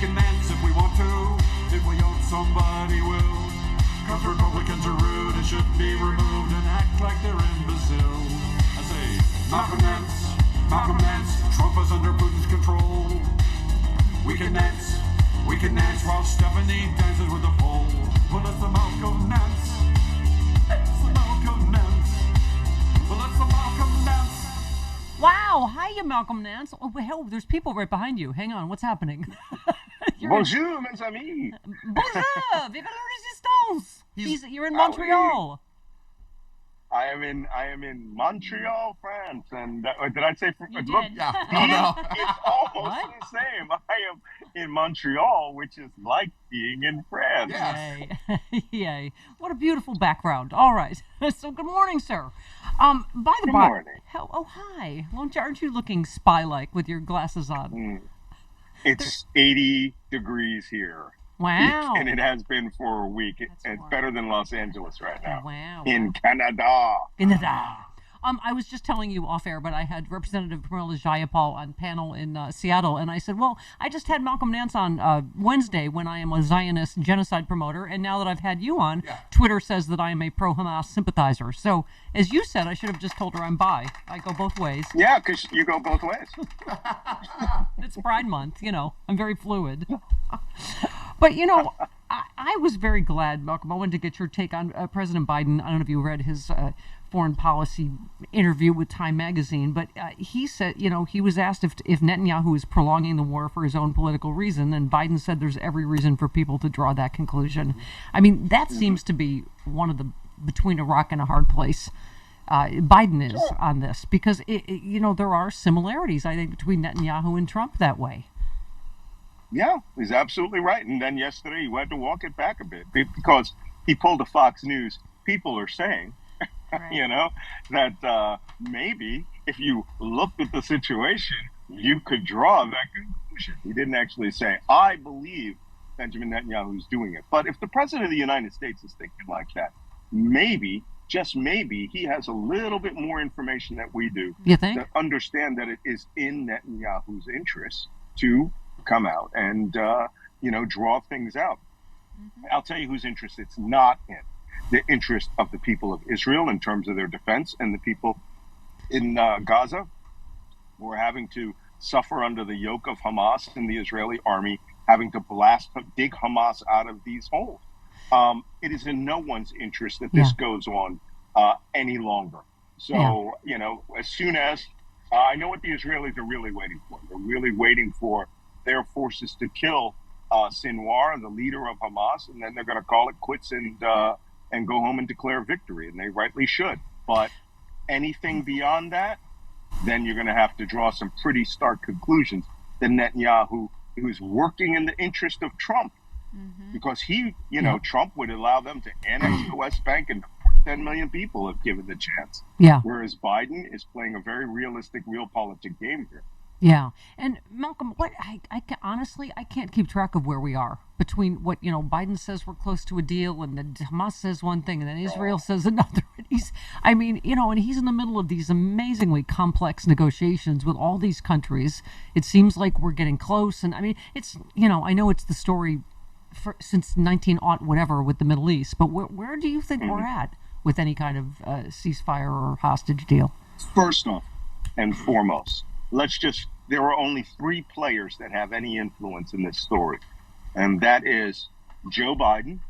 can Nance if we want to. If we own somebody will. Cause Republicans are rude and should be removed and act like they're imbecile. I say, Malcolm Nance, Trump is under Putin's control. We can Nance while Stephanie dances with the pole. Well, it's the Malcolm Nance. It's the Malcolm Nance. Well, it's the Malcolm Nance. Wow, hiya, Malcolm Nance. Oh, hell, there's people right behind you. Hang on, what's happening? Bonjour, mes amis. Bonjour, vive la resistance. You're in Montreal. I am in Montreal, France, and did I say? You look, did. Yeah. Oh, no. it's almost the same. I am in Montreal, which is like being in France. Yes. Yay. Yay. What a beautiful background. All right. So good morning, sir. By the Good by, morning. oh, hi. Aren't you looking spy-like with your glasses on? It's 80 degrees here. Wow. And it has been for a week. It's wild. better than Los Angeles right now. Wow. In Canada. Canada. I was just telling you off air, but I had Representative Pramila Jayapal on panel in Seattle, and I said, well, I just had Malcolm Nance on Wednesday when I am a Zionist genocide promoter, and now that I've had you on, Twitter says that I am a pro-Hamas sympathizer. So, as you said, I should have just told her I'm bi. I go both ways. Yeah, because you go both ways. It's Pride Month, I'm very fluid. But, I was very glad, Malcolm. I wanted to get your take on President Biden. I don't know if you read his foreign policy interview with Time magazine, but he said, he was asked if Netanyahu is prolonging the war for his own political reason, and Biden said there's every reason for people to draw that conclusion. I mean, that seems to be one of the between a rock and a hard place. Biden is on this because, there are similarities, I think, between Netanyahu and Trump that way. Yeah, he's absolutely right. And then yesterday he had to walk it back a bit because he pulled a Fox News. People are saying, Right. that maybe if you looked at the situation, you could draw that conclusion. He didn't actually say, I believe Benjamin Netanyahu is doing it. But if the president of the United States is thinking like that, maybe, just maybe, he has a little bit more information that we do. You think? To understand that it is in Netanyahu's interest to come out and, draw things out. Mm-hmm. I'll tell you whose interest it's not in. The interest of the people of Israel in terms of their defense and the people in Gaza who are having to suffer under the yoke of Hamas and the Israeli army having to dig Hamas out of these holes. It is in no one's interest that this goes on any longer. So, as soon as I know what the Israelis are really waiting for. They're really waiting for their forces to kill Sinwar, the leader of Hamas, and then they're going to call it quits and go home and declare victory, and they rightly should. But anything beyond that, then you're going to have to draw some pretty stark conclusions that Netanyahu, who's working in the interest of Trump, because Trump would allow them to annex the West Bank and 10 million people if given the chance. Yeah. Whereas Biden is playing a very realistic, realpolitik game here. Yeah. And Malcolm, honestly, I can't keep track of where we are between what, Biden says we're close to a deal and then Hamas says one thing and then Israel says another. And he's in the middle of these amazingly complex negotiations with all these countries. It seems like we're getting close. And it's, I know it's the story since 1900 whatever with the Middle East, but where do you think we're at with any kind of ceasefire or hostage deal? First off and foremost, there are only three players that have any influence in this story. And that is Joe Biden,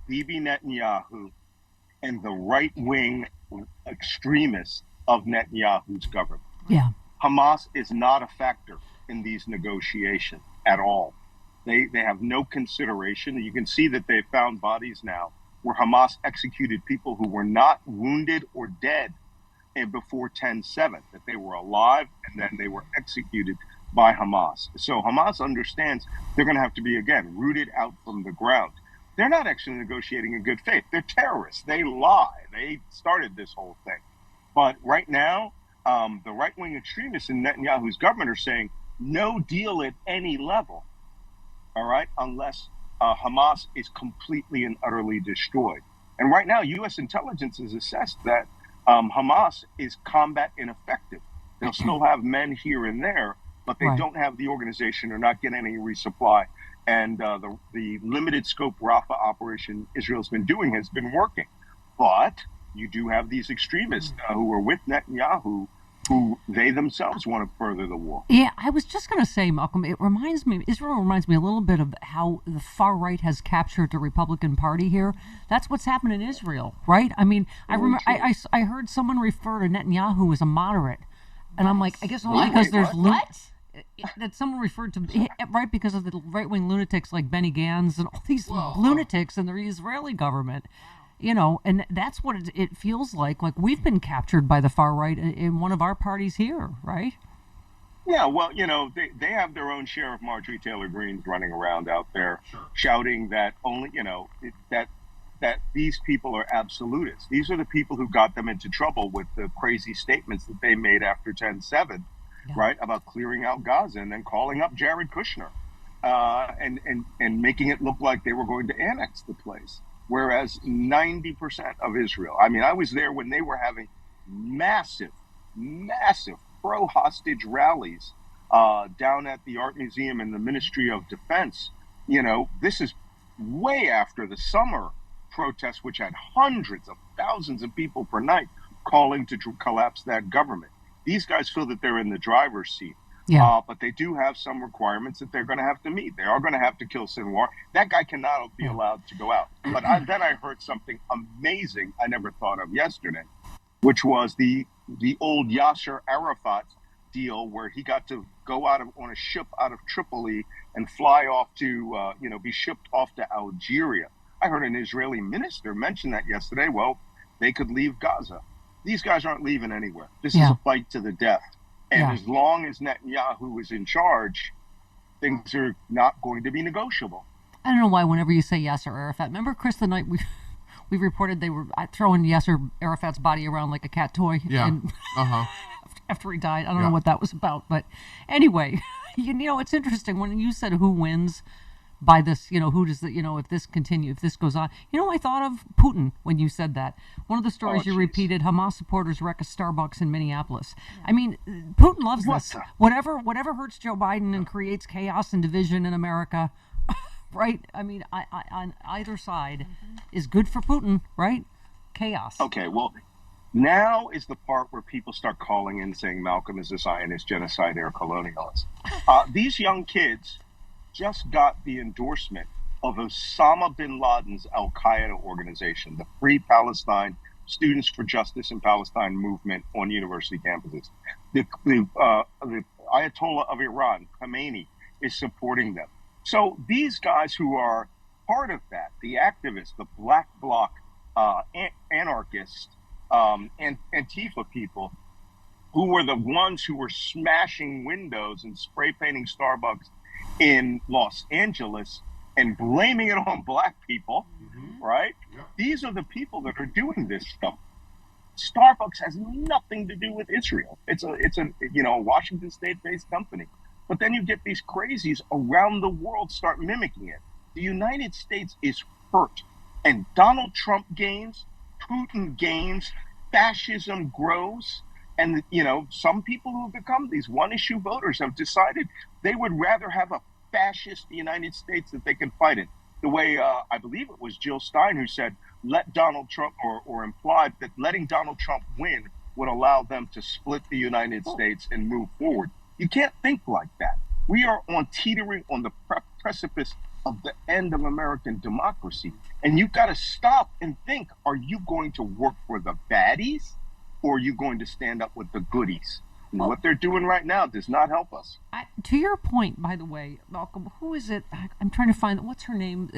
Bibi Netanyahu, and the right-wing extremists of Netanyahu's government. Yeah. Hamas is not a factor in these negotiations at all. They have no consideration. You can see that they've found bodies now where Hamas executed people who were not wounded or dead before 10/7, that they were alive and then they were executed by Hamas. So Hamas understands they're going to have to be, again, rooted out from the ground. They're not actually negotiating in good faith. They're terrorists. They lie. They started this whole thing. But right now, the right-wing extremists in Netanyahu's government are saying no deal at any level, all right, unless Hamas is completely and utterly destroyed. And right now, U.S. intelligence has assessed that Hamas is combat ineffective. They'll still have men here and there, but they don't have the organization. They're not getting any resupply. And the limited scope Rafah operation Israel's been doing has been working. But you do have these extremists who are with Netanyahu, who they themselves want to further the war. Yeah, I was just going to say, Malcolm, Israel reminds me a little bit of how the far right has captured the Republican Party here. That's what's happened in Israel, right? I mean, I heard someone refer to Netanyahu as a moderate. And I'm like, I guess only because there's that someone referred to, right, because of the right-wing lunatics like Benny Gantz and all these lunatics in the Israeli government. You know, and that's what it feels like we've been captured by the far right in one of our parties here, right? Yeah, well, you know, they have their own share of Marjorie Taylor Greenes running around out there shouting that only, you know, that these people are absolutists. These are the people who got them into trouble with the crazy statements that they made after 10/7, right, about clearing out Gaza and then calling up Jared Kushner and making it look like they were going to annex the place. Whereas 90% of Israel, I mean, I was there when they were having massive pro-hostage rallies down at the Art Museum and the Ministry of Defense. You know, this is way after the summer protests, which had hundreds of thousands of people per night calling to collapse that government. These guys feel that they're in the driver's seat. Yeah. But they do have some requirements that they're going to have to meet. They are going to have to kill Sinwar. That guy cannot be allowed to go out. But then I heard something amazing I never thought of yesterday, which was the old Yasser Arafat deal where he got to go out on a ship out of Tripoli and fly off to, be shipped off to Algeria. I heard an Israeli minister mention that yesterday. Well, they could leave Gaza. These guys aren't leaving anywhere. This is a fight to the death. And as long as Netanyahu is in charge, things are not going to be negotiable. I don't know why whenever you say Yasser Arafat, remember, Chris, the night we reported they were throwing Yasser Arafat's body around like a cat toy? Yeah. And after he died. I don't know what that was about. But anyway, you know, it's interesting. When you said who wins by this, you know, who does the, you know, if this goes on. You know, I thought of Putin when you said that. One of the stories you repeated, Hamas supporters wreck a Starbucks in Minneapolis. I mean, Putin loves this. Whatever hurts Joe Biden and creates chaos and division in America, right? I mean, on either side is good for Putin, right? Chaos. Okay, well, now is the part where people start calling in saying Malcolm is a Zionist, genocide, or colonialist. These young kids just got the endorsement of Osama bin Laden's Al-Qaeda organization, the Free Palestine Students for Justice in Palestine movement on university campuses. The Ayatollah of Iran, Khomeini, is supporting them. So these guys who are part of that, the activists, the black bloc anarchists, and Antifa people, who were the ones who were smashing windows and spray painting Starbucks in Los Angeles and blaming it on black people, right? Yeah. These are the people that are doing this stuff. Starbucks has nothing to do with Israel. It's a Washington State-based company. But then you get these crazies around the world start mimicking it. The United States is hurt, and Donald Trump gains, Putin gains, fascism grows. And, you know, some people who have become these one-issue voters have decided they would rather have a fascist United States that they can fight in. The way, I believe it was Jill Stein who said, let Donald Trump, or implied that letting Donald Trump win would allow them to split the United States and move forward. You can't think like that. We are teetering on the precipice of the end of American democracy. And you've got to stop and think, are you going to work for the baddies? Or are you going to stand up with the goodies? And what they're doing right now does not help us. To your point, by the way, Malcolm, who is it? I'm trying to find, what's her name?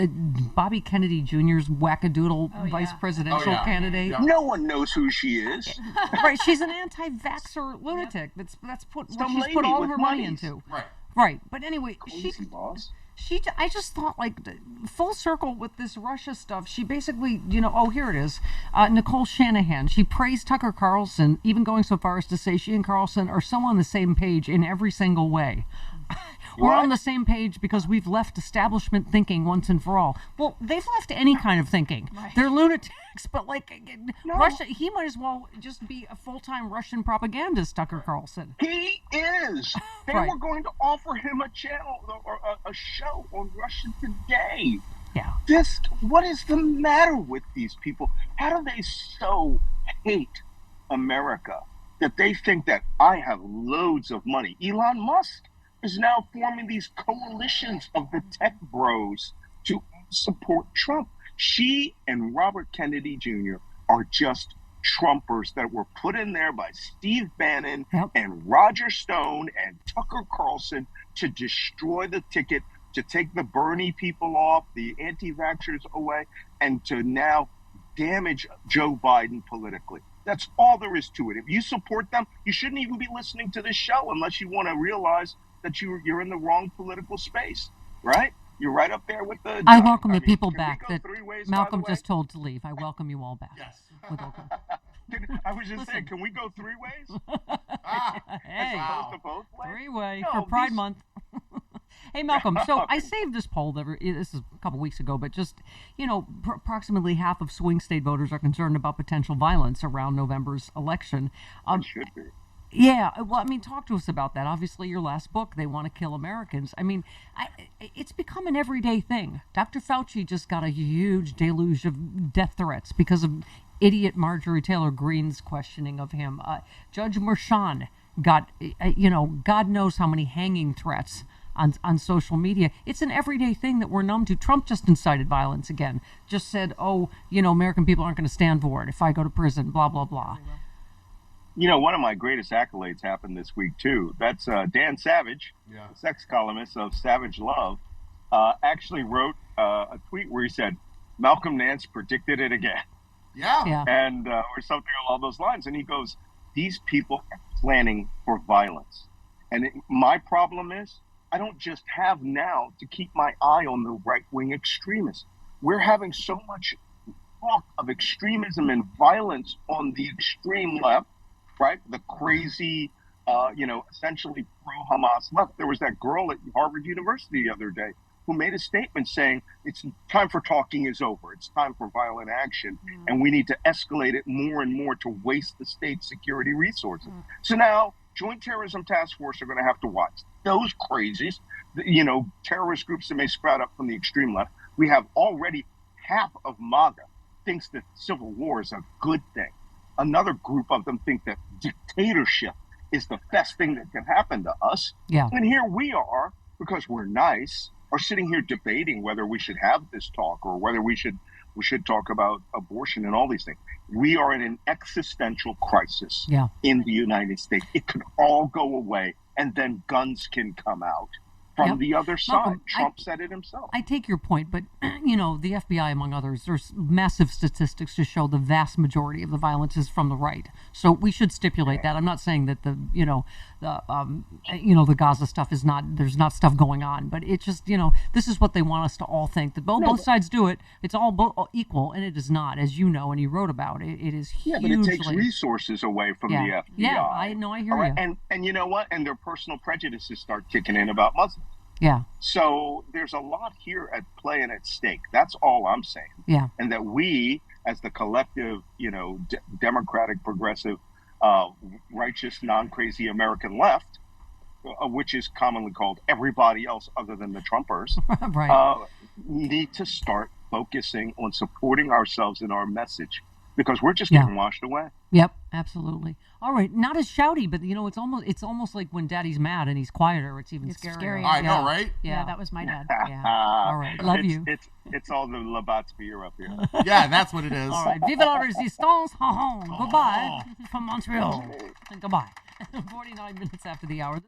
Bobby Kennedy Jr.'s wackadoodle vice presidential candidate. Yeah. No one knows who she is. Right, she's an anti-vaxxer lunatic. That's what she's put all her money into. Right. But anyway, I just thought, like, full circle with this Russia stuff, she basically, here it is, Nicole Shanahan. She praised Tucker Carlson, even going so far as to say she and Carlson are so on the same page in every single way. we're on the same page because we've left establishment thinking once and for all. Well, they've left any kind of thinking. Right. They're lunatics, but like No. Russia, he might as well just be a full-time Russian propagandist, Tucker Carlson. He is. They Right. were going to offer him a channel or a show on Russia Today. Yeah. What is the matter with these people? How do they so hate America that they think that I have loads of money? Elon Musk is now forming these coalitions of the tech bros to support Trump. She and Robert Kennedy Jr. are just Trumpers that were put in there by Steve Bannon and Roger Stone and Tucker Carlson to destroy the ticket, to take the Bernie people off, the anti-vaxxers away, and to now damage Joe Biden politically. That's all there is to it. If you support them, you shouldn't even be listening to this show unless you want to realize that you're in the wrong political space, right? You're right up there with the... I welcome the people can we back go that three ways, by Malcolm the way? just told to leave. I welcome you all back. Yes. With open. I was just saying, can we go three ways? Hey, As opposed to both ways? three-way No, for Pride these- Month. Hey, Malcolm, so I saved this poll, this is a couple weeks ago, but just, approximately half of swing state voters are concerned about potential violence around November's election. It should be. Yeah, well, I mean, talk to us about that. Obviously, your last book, They Want to Kill Americans. I mean, it's become an everyday thing. Dr. Fauci just got a huge deluge of death threats because of idiot Marjorie Taylor Greene's questioning of him. Judge Merchan got, God knows how many hanging threats on social media. It's an everyday thing that we're numb to. Trump just incited violence again. Just said, American people aren't going to stand for it if I go to prison, blah, blah, blah. One of my greatest accolades happened this week, too. That's Dan Savage, the sex columnist of Savage Love, actually wrote a tweet where he said, Malcolm Nance predicted it again. Yeah. And or something along those lines. And he goes, these people are planning for violence. And my problem is, I don't just have now to keep my eye on the right-wing extremists. We're having so much talk of extremism and violence on the extreme left, right? The crazy, essentially pro-Hamas left. There was that girl at Harvard University the other day who made a statement saying it's time for talking is over. It's time for violent action. And we need to escalate it more and more to waste the state's security resources. So now Joint Terrorism Task Force are going to have to watch those crazies, terrorist groups that may sprout up from the extreme left. We have already half of MAGA thinks that civil war is a good thing. Another group of them think that dictatorship is the best thing that can happen to us. Yeah. And here we are, because we're nice, are sitting here debating whether we should have this talk or whether we should talk about abortion and all these things. We are in an existential crisis in the United States. It could all go away, and then guns can come out from the other side. Malcolm, Trump said it himself. I take your point, but, the FBI, among others, there's massive statistics to show the vast majority of the violence is from the right. So we should stipulate that. I'm not saying that the Gaza stuff is not, there's not stuff going on, but it just, this is what they want us to all think, that both sides do it. It's all equal, and it is not, as you know, and you wrote about it. It is hugely. Yeah, but it takes resources away from the FBI. Yeah, I know, I hear you. And you know what? And their personal prejudices start kicking in about Muslims. Yeah. So there's a lot here at play and at stake. That's all I'm saying. Yeah. And that we, as the collective, democratic, progressive, righteous, non-crazy American left, which is commonly called everybody else other than the Trumpers, right. Need to start focusing on supporting ourselves in our message, because we're just getting washed away. Yep, absolutely. All right, not as shouty, but it's almost like when Daddy's mad and he's quieter. It's even scarier. I know, right? Yeah, that was my dad. Yeah. All right, love you. It's all the Labatt's beer up here. Yeah, that's what it is. All right, vive la resistance. Goodbye from Montreal. Goodbye. 49 minutes after the hour.